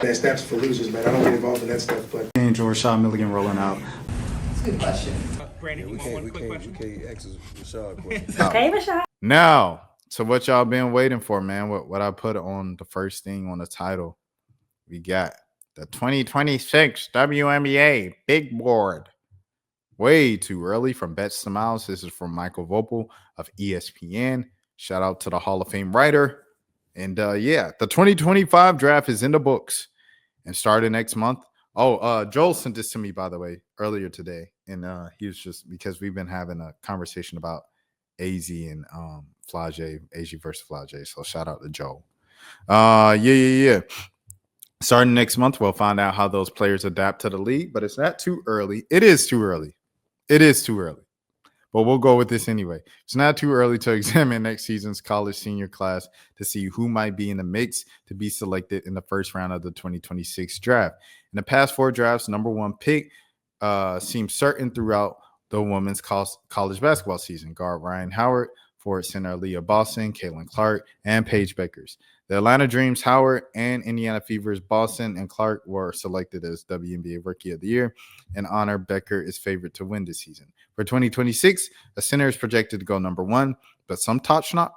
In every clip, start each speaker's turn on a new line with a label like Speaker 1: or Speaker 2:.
Speaker 1: That snaps for losers, man. I don't get involved in that stuff, but
Speaker 2: Angel Rashad Milligan rolling out.
Speaker 3: That's a good question.
Speaker 4: Brandon,
Speaker 5: We
Speaker 4: you want one
Speaker 5: can't,
Speaker 4: quick question?
Speaker 5: we can't ask Rashad questions.
Speaker 6: Okay, Rashad.
Speaker 7: Now, so what y'all been waiting for, man? What I put on the first thing on the title, we got the 2026 WNBA Big Board. Way too early from Bets to Miles. This is from Michael Vopel of ESPN. Shout out to the Hall of Fame writer. And yeah, the 2025 draft is in the books and started next month. Oh, Joel sent this to me, by the way, earlier today. And he was just because we've been having a conversation about Azzi and Flau'jae, Azzi versus Flau'jae. So shout out to Joel. Yeah. Starting next month, we'll find out how those players adapt to the league, but it's not too early. It is too early. But we'll go with this anyway. It's not too early to examine next season's college senior class to see who might be in the mix to be selected in the first round of the 2026 draft. In the past 4 drafts, number 1 pick seems certain throughout the women's college basketball season. Guard Ryan Howard, forward center Leah Boston, Caitlin Clark, and Paige Beckers. The Atlanta Dreams, Howard, and Indiana Fever's Boston and Clark were selected as WNBA Rookie of the Year. In honor, Becker is favored to win this season. For 2026, a center is projected to go number 1, but some top-notch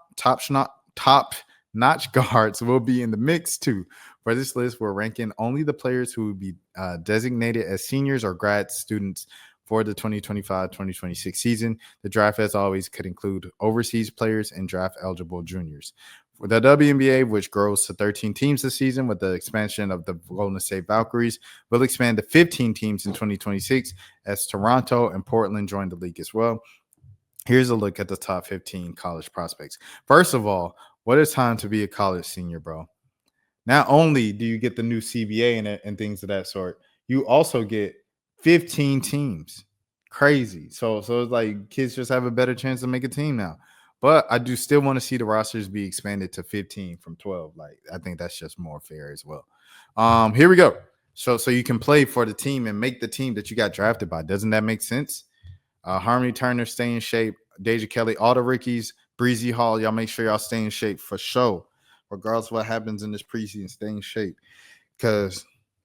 Speaker 7: guards will be in the mix too. For this list, we're ranking only the players who would be designated as seniors or grad students for the 2025-2026 season. The draft, as always, could include overseas players and draft-eligible juniors. For the WNBA, which grows to 13 teams this season with the expansion of the Golden State Valkyries, will expand to 15 teams in 2026 as Toronto and Portland join the league as well. Here's a look at the top 15 college prospects. First of all, what a time to be a college senior, bro. Not only do you get the new CBA and things of that sort, you also get 15 teams. Crazy. So it's like kids just have a better chance to make a team now. But I do still want to see the rosters be expanded to 15 from 12. Like, I think that's just more fair as well. Here we go. So you can play for the team and make the team that you got drafted by. Doesn't that make sense? Harmony Turner, stay in shape. Deja Kelly, all the rookies. Breezy Hall, y'all make sure y'all stay in shape for sure. Regardless of what happens in this preseason, stay in shape. Because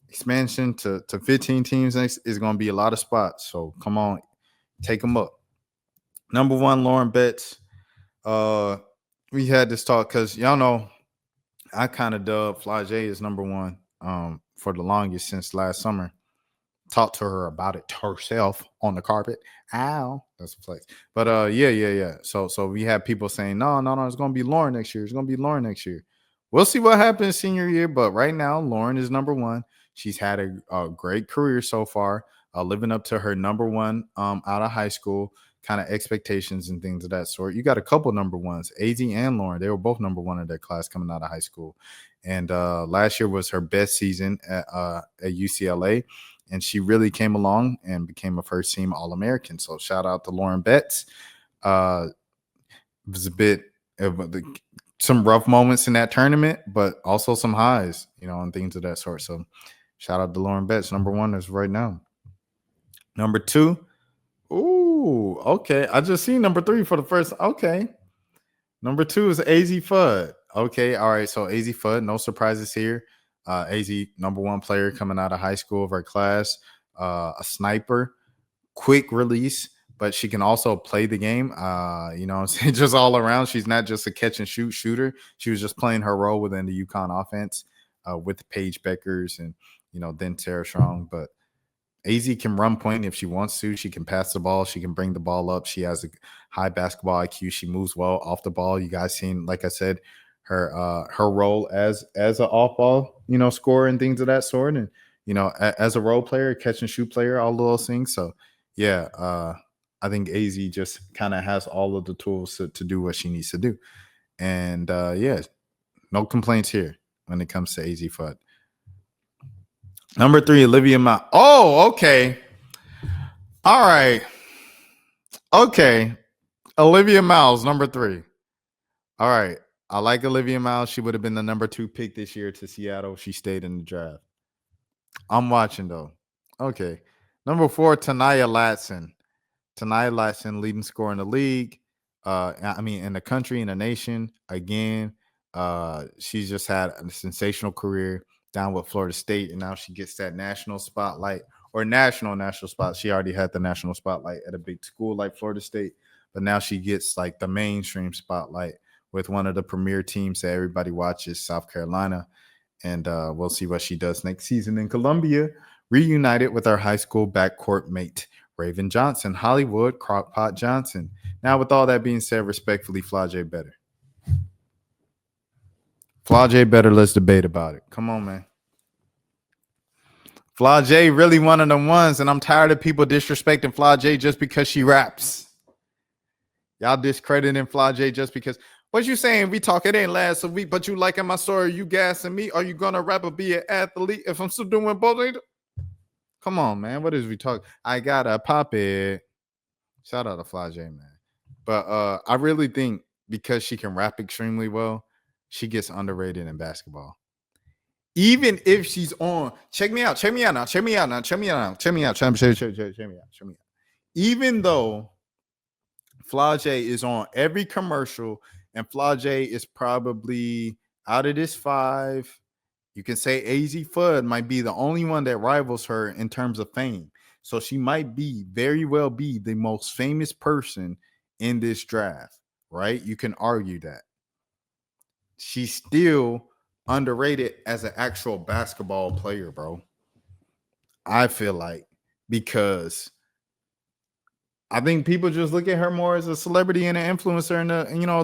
Speaker 7: expansion to 15 teams next is going to be a lot of spots. So come on, take them up. Number 1, Lauren Betts. We had this talk because y'all know I kind of dubbed Flau'jae as number 1 for the longest since last summer. Talked to her about it herself on the carpet. Ow, that's a flex. But yeah. So we had people saying no, it's gonna be Lauren next year. It's gonna be Lauren next year. We'll see what happens senior year, but right now Lauren is number 1. She's had a great career so far, living up to her number 1 out of high school kind of expectations and things of that sort. You got a couple number 1s, Azzi and Lauren. They were both number 1 in their class coming out of high school. And last year was her best season at UCLA. And she really came along and became a first-team All-American. So shout out to Lauren Betts. It was a bit of some rough moments in that tournament, but also some highs, and things of that sort. So shout out to Lauren Betts, number 1 is right now. Number 2. Ooh, okay. I just seen number 3 for the first. Okay. Number 2 is Azzi Fudd. Okay. All right. So Azzi Fudd, no surprises here. Azzi, number 1 player coming out of high school of her class, a sniper, quick release, but she can also play the game. Just all around. She's not just a catch and shoot shooter. She was just playing her role within the UConn offense with Paige Beckers and, then Tara Strong. But Azzi can run point if she wants to. She can pass the ball. She can bring the ball up. She has a high basketball IQ. She moves well off the ball. You guys seen, like I said, her role as an off ball, scorer and things of that sort. And, as a role player, catch and shoot player, all of those things. So, yeah, I think Azzi just kind of has all of the tools to do what she needs to do. And, yeah, no complaints here when it comes to Azzi Fudd. Number 3, Olivia Miles. Oh, okay. All right. Okay. Olivia Miles, number 3. All right. I like Olivia Miles. She would have been the number 2 pick this year to Seattle. She stayed in the draft. I'm watching, though. Okay. Number 4, Tanaya Latson. Tanaya Latson, leading scorer in the league. In the country, in the nation. Again, she's just had a sensational career. down with Florida State, and now she gets that national spotlight or national spot. She already had the national spotlight at a big school like Florida State, but now she gets like the mainstream spotlight with one of the premier teams that everybody watches, South Carolina. And we'll see what she does next season in Columbia, reunited with our high school backcourt mate, Raven Johnson, Hollywood Crockpot Johnson. Now, with all that being said, respectfully, Flau'jae better. Flau'jae better. Let's debate about it. Come on, man. Flau'jae really one of the ones, and I'm tired of people disrespecting Flau'jae just because she raps. Y'all discrediting Flau'jae just because. What you saying? We talk, it ain't last a week, but you liking my story, you gassing me? Are you gonna rap or be an athlete if I'm still doing both? Come on, man. What is we talk? I gotta pop it. Shout out to Flau'jae, man. But I really think because she can rap extremely well, she gets underrated in basketball. Even if she's on, check me out now. Even though Flau'jae is on every commercial, and Flau'jae is probably out of this 5. You can say Azzi Fudd might be the only one that rivals her in terms of fame. So she might very well be the most famous person in this draft, right? You can argue that. She's still underrated as an actual basketball player, bro. I feel like, because I think people just look at her more as a celebrity and an influencer and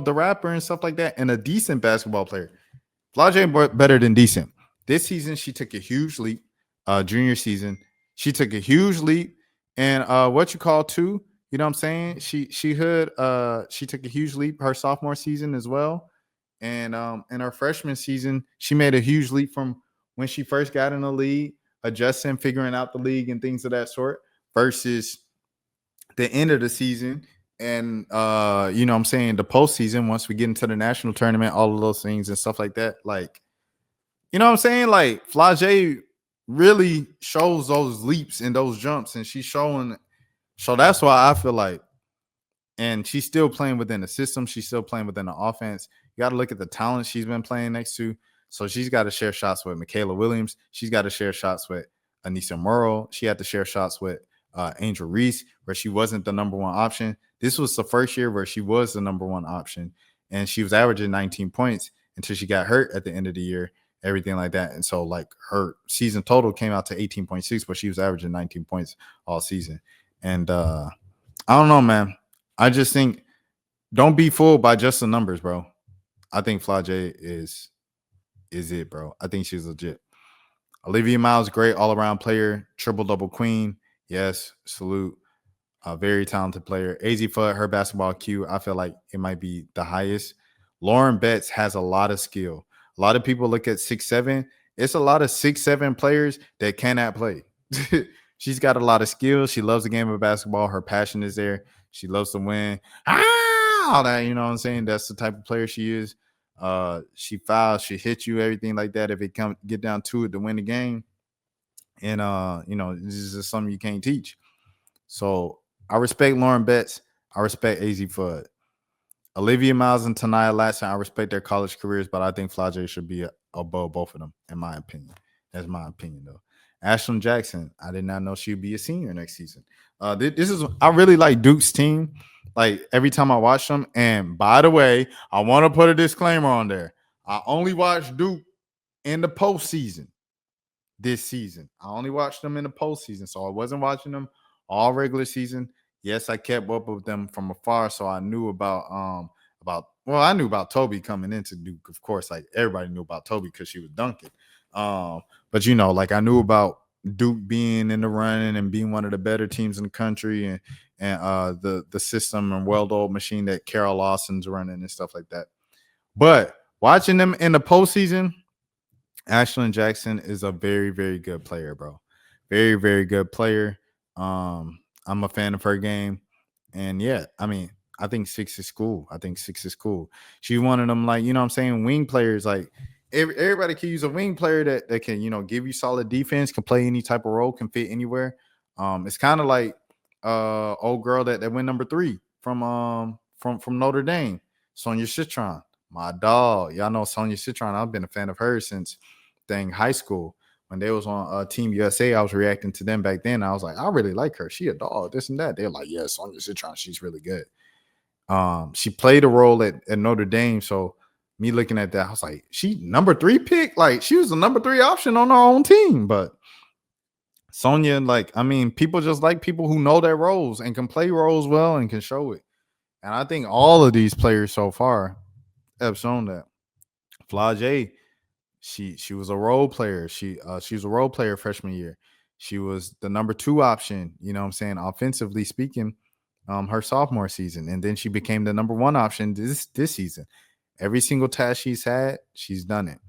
Speaker 7: the rapper and stuff like that, and a decent basketball player. Flau'jae better than decent. This season, she took a huge leap. Junior season, she took a huge leap. And what you call too, you know what I'm saying? She took a huge leap her sophomore season as well. And in her freshman season, she made a huge leap from when she first got in the league, adjusting, figuring out the league and things of that sort, versus the end of the season. And you know what I'm saying, the postseason, once we get into the national tournament, all of those things and stuff like that. Like, you know what I'm saying? Like, Flau'jae really shows those leaps and those jumps, and she's showing. So that's why I feel like, and she's still playing within the system. She's still playing within the offense. You got to look at the talent she's been playing next to. So she's got to share shots with Michaela Williams. She's got to share shots with Anissa Morrow. She had to share shots with Angel Reese, where she wasn't the number one option. This was the first year where she was the number one option, and she was averaging 19 points until she got hurt at the end of the year, everything like that. And so, like, her season total came out to 18.6, but she was averaging 19 points all season. And I don't know, man. I just think, don't be fooled by just the numbers, bro. I think Flau'jae is it, bro. I think she's legit. Olivia Miles, great all-around player, triple-double queen. Yes, salute. A very talented player. Azzi Fudd, her basketball IQ, I feel like it might be the highest. Lauren Betts has a lot of skill. A lot of people look at 6'7". It's a lot of 6'7" players that cannot play. She's got a lot of skill. She loves the game of basketball. Her passion is there. She loves to win. All that, you know what I'm saying? That's the type of player she is. She fouls, she hits you, everything like that. If it get down to it to win the game. And this is just something you can't teach. So I respect Lauren Betts. I respect Azzi Fudd. Olivia Miles and Tanaya Latson, I respect their college careers, but I think Flau'jae should be above both of them, in my opinion. That's my opinion, though. Ashlin Jackson, I did not know she'd be a senior next season. I really like Duke's team. Like, every time I watch them, and by the way, I want to put a disclaimer on there. I only watched Duke in the postseason this season. I only watched them in the postseason, so I wasn't watching them all regular season. Yes, I kept up with them from afar, so I knew about I knew about Toby coming into Duke. Of course, like, everybody knew about Toby because she was dunking. But like, I knew about Duke being in the running and being one of the better teams in the country, and the system and well-oiled machine that Carol Lawson's running and stuff like that. But watching them in the postseason, Ashlin Jackson is a very, very good player, bro. Very, very good player. I'm a fan of her game. And yeah, I mean, I think 6 is cool. She's one of them, like, you know what I'm saying, wing players. Like, everybody can use a wing player that can, give you solid defense, can play any type of role, can fit anywhere. It's kind of like old girl that went number 3 from Notre Dame, Sonia Citron, my dog. Y'all know Sonia Citron. I've been a fan of her since dang high school when they was on Team USA. I was reacting to them back then. I was like, I really like her. She a dog, this and that. They're like, yeah, Sonya Citron, she's really good. She played a role at Notre Dame. So me looking at that, I was like, she number 3 pick. Like she was the number 3 option on her own team. But Sonya, like, I mean, people just like people who know their roles and can play roles well and can show it. And I think all of these players so far have shown that. Flau'jae, she was a role player. She was a role player freshman year. She was the number 2 option, you know what I'm saying, offensively speaking, her sophomore season. And then she became the number 1 option this season. Every single task she's had, she's done it.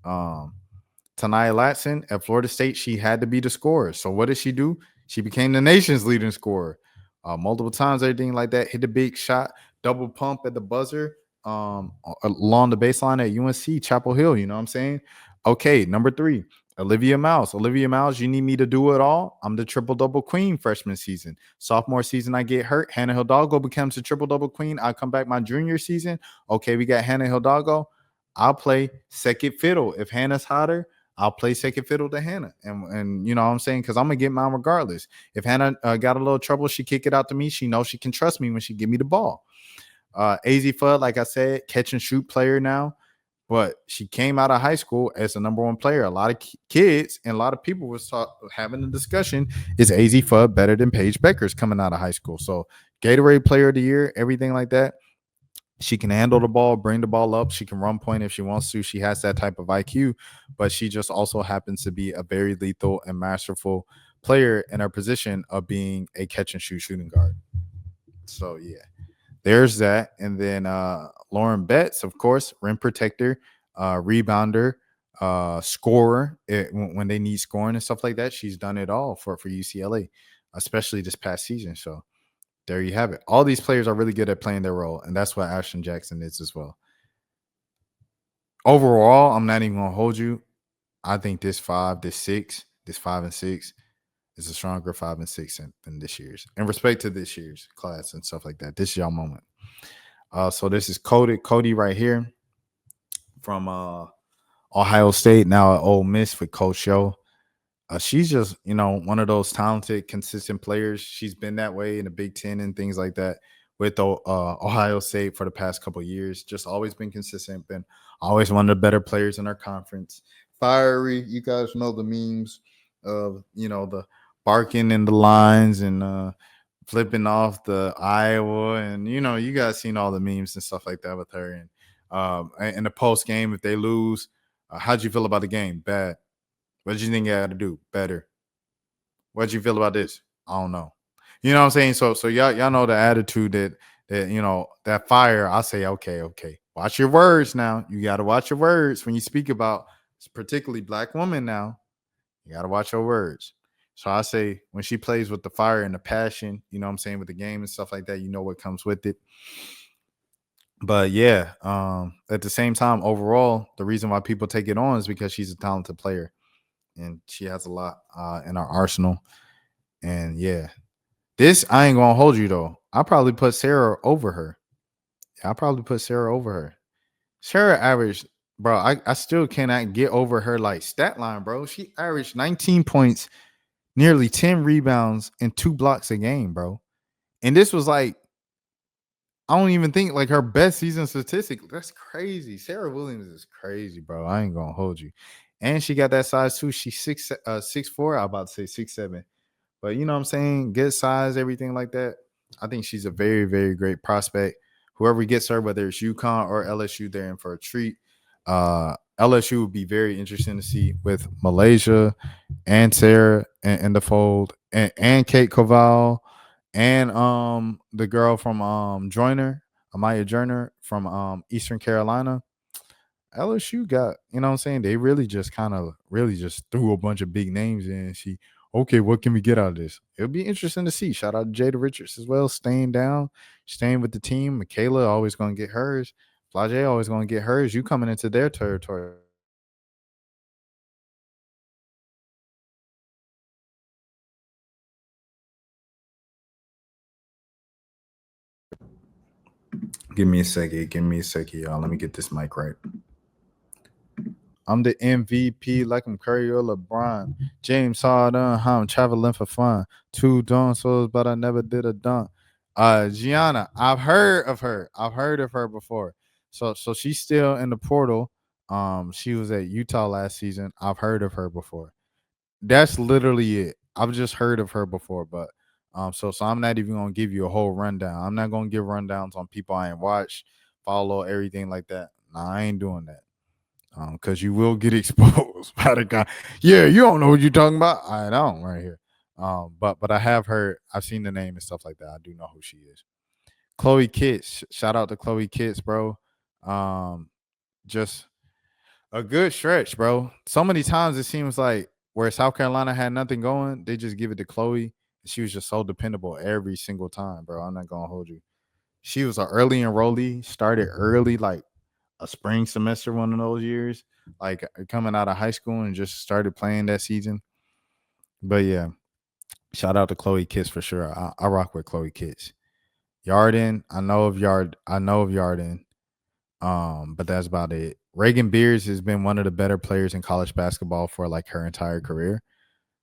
Speaker 7: Tanaya Latson at Florida State, she had to be the scorer. So what did she do? She became the nation's leading scorer. Multiple times, everything like that. Hit a big shot, double pump at the buzzer, along the baseline at UNC Chapel Hill. You know what I'm saying? Okay, number 3, Olivia Miles. Olivia Miles, you need me to do it all? I'm the triple-double queen freshman season. Sophomore season, I get hurt. Hannah Hidalgo becomes the triple-double queen. I come back my junior season. Okay, we got Hannah Hidalgo. I'll play second fiddle. If Hannah's hotter, I'll play second fiddle to Hannah. And you know what I'm saying? Because I'm going to get mine regardless. If Hannah got a little trouble, she kick it out to me. She knows she can trust me when she give me the ball. Azzi Fudd, like I said, catch and shoot player now. But she came out of high school as the number 1 player. A lot of kids and a lot of people was having a discussion. Is Azzi Fudd better than Paige Beckers coming out of high school? So Gatorade player of the year, everything like that. She can handle the ball, bring the ball up. She can run point if she wants to. She has that type of IQ, but she just also happens to be a very lethal and masterful player in her position of being a catch and shoot shooting guard. So, yeah, there's that. And then Lauren Betts, of course, rim protector, rebounder, scorer when they need scoring and stuff like that. She's done it all for UCLA, especially this past season. So, there you have it. All these players are really good at playing their role, and that's what Ashlin Jackson is as well. Overall, I'm not even going to hold you. I think this 5 and 6 is a stronger 5 and 6 than this year's. In respect to this year's class and stuff like that. This is y'all moment. So this is Cody right here from Ohio State, now at Ole Miss with Coach Yo. She's just, one of those talented, consistent players. She's been that way in the Big Ten and things like that with Ohio State for the past couple of years. Just always been consistent, been always one of the better players in our conference. Fiery, you guys know the memes of, the barking in the lines and flipping off the Iowa. And, you guys seen all the memes and stuff like that with her. And in the post game, if they lose, how'd you feel about the game? Bad. What did you think I got to do better? What did you feel about this? I don't know. You know what I'm saying? So y'all know the attitude that that fire. I say, okay. Watch your words now. You got to watch your words when you speak about particularly black women now. You got to watch your words. So I say when she plays with the fire and the passion, you know what I'm saying, with the game and stuff like that, you know what comes with it. But yeah, at the same time, overall, the reason why people take it on is because she's a talented player. And she has a lot in our arsenal. And yeah, this I ain't gonna hold you though. I'll probably put Sarah over her. Sarah averaged, bro. I still cannot get over her like stat line, bro. She averaged 19 points, nearly 10 rebounds, and 2 blocks a game, bro. And this was like, I don't even think like her best season statistic. That's crazy. Sarah Williams is crazy, bro. I ain't gonna hold you. And she got that size too. She's 6'4". I'm about to say 6'7". But you know what I'm saying? Good size, everything like that. I think she's a very, very great prospect. Whoever gets her, whether it's UConn or LSU, they're in for a treat. LSU would be very interesting to see with Malaysia and Sarah in the fold and Kate Koval and the girl from Joyner, Amaya Joyner from Eastern Carolina. LSU got, you know what I'm saying? They really just threw a bunch of big names in and see, okay, what can we get out of this? It'll be interesting to see. Shout out to Jada Richards as well, staying down, staying with the team. Michaela always going to get hers. Flau'jae always going to get hers. You coming into their territory. Give me a second, y'all. Let me get this mic right. I'm the MVP like I'm Curry or LeBron. James Harden, how I'm traveling for fun. 2 dunk souls, but I never did a dunk. Gianna, I've heard of her. I've heard of her before. So she's still in the portal. She was at Utah last season. I've heard of her before. That's literally it. I've just heard of her before, but so I'm not even gonna give you a whole rundown. I'm not gonna give rundowns on people I ain't watched, follow, everything like that. Nah, I ain't doing that. Because you will get exposed by the guy. Yeah, you don't know what you're talking about. I don't right here. But I have heard, I've seen the name and stuff like that. I do know who she is. Chloe Kitts. Shout out to Chloe Kitts, bro. Just a good stretch, bro. So many times it seems like where South Carolina had nothing going, they just give it to Chloe. She was just so dependable every single time, bro. I'm not gonna hold you. She was an early enrollee, started early, like a spring semester, one of those years, like coming out of high school and just started playing that season. But yeah, shout out to Chloe Kitts for sure. I rock with Chloe Kitts. Yarden, I know of Yarden. But that's about it. Reagan Beers has been one of the better players in college basketball for like her entire career.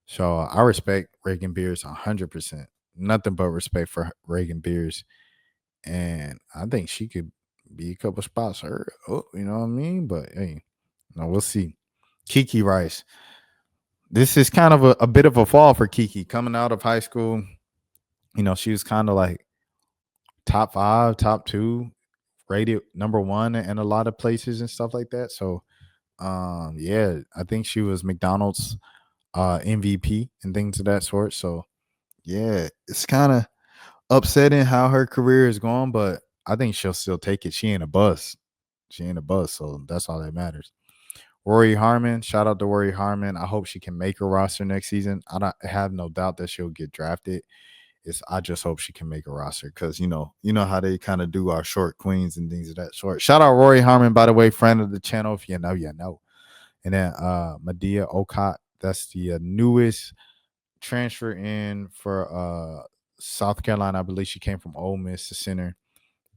Speaker 7: So I respect Reagan Beers 100%. Nothing but respect for Reagan Beers. And I think she could be a couple spots her. Oh, you know what I mean? But hey, no, we'll see. Kiki Rice. This is kind of a bit of a fall for Kiki coming out of high school. You know, she was kind of like top 5, top 2, rated number 1 in a lot of places and stuff like that. So yeah, I think she was McDonald's MVP and things of that sort. So yeah, it's kind of upsetting how her career is going, but I think she'll still take it. She ain't a bust. So that's all that matters. Rory Harmon, shout out to Rory Harmon. I hope she can make her roster next season. I have no doubt that she'll get drafted. I just hope she can make a roster because you know how they kind of do our short queens and things of that sort. Shout out Rory Harmon, by the way, friend of the channel. If you know, you know. And then Medea Okot, that's the newest transfer in for South Carolina. I believe she came from Ole Miss, the center,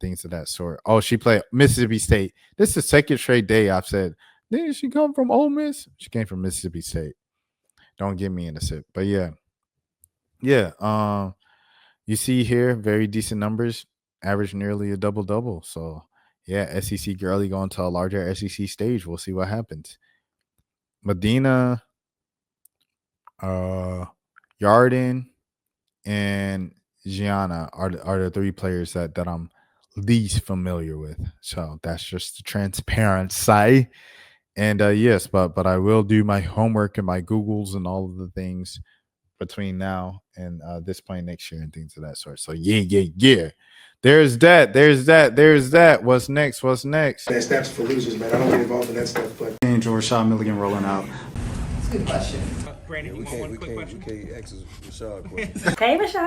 Speaker 7: things of that sort. Oh, she played Mississippi State. This is the second straight day I've said, didn't she come from Ole Miss? She came from Mississippi State. Don't get me in the sip. But yeah. You see here, very decent numbers, average nearly a double-double. So, yeah, SEC girly going to a larger SEC stage. We'll see what happens. Medina, Yarden, and Gianna are the 3 players that I'm least familiar with. So, that's just the transparency. And, yes, but I will do my homework and my Googles and all of the things between now and this point next year and things of that sort. So yeah. There's that. What's next?
Speaker 1: That's for losers, man. I don't get involved in that stuff, but
Speaker 2: And Rashad Milligan rolling out.
Speaker 3: That's a good question.
Speaker 5: We can't ask Rashad questions.
Speaker 3: Hey, Rashad.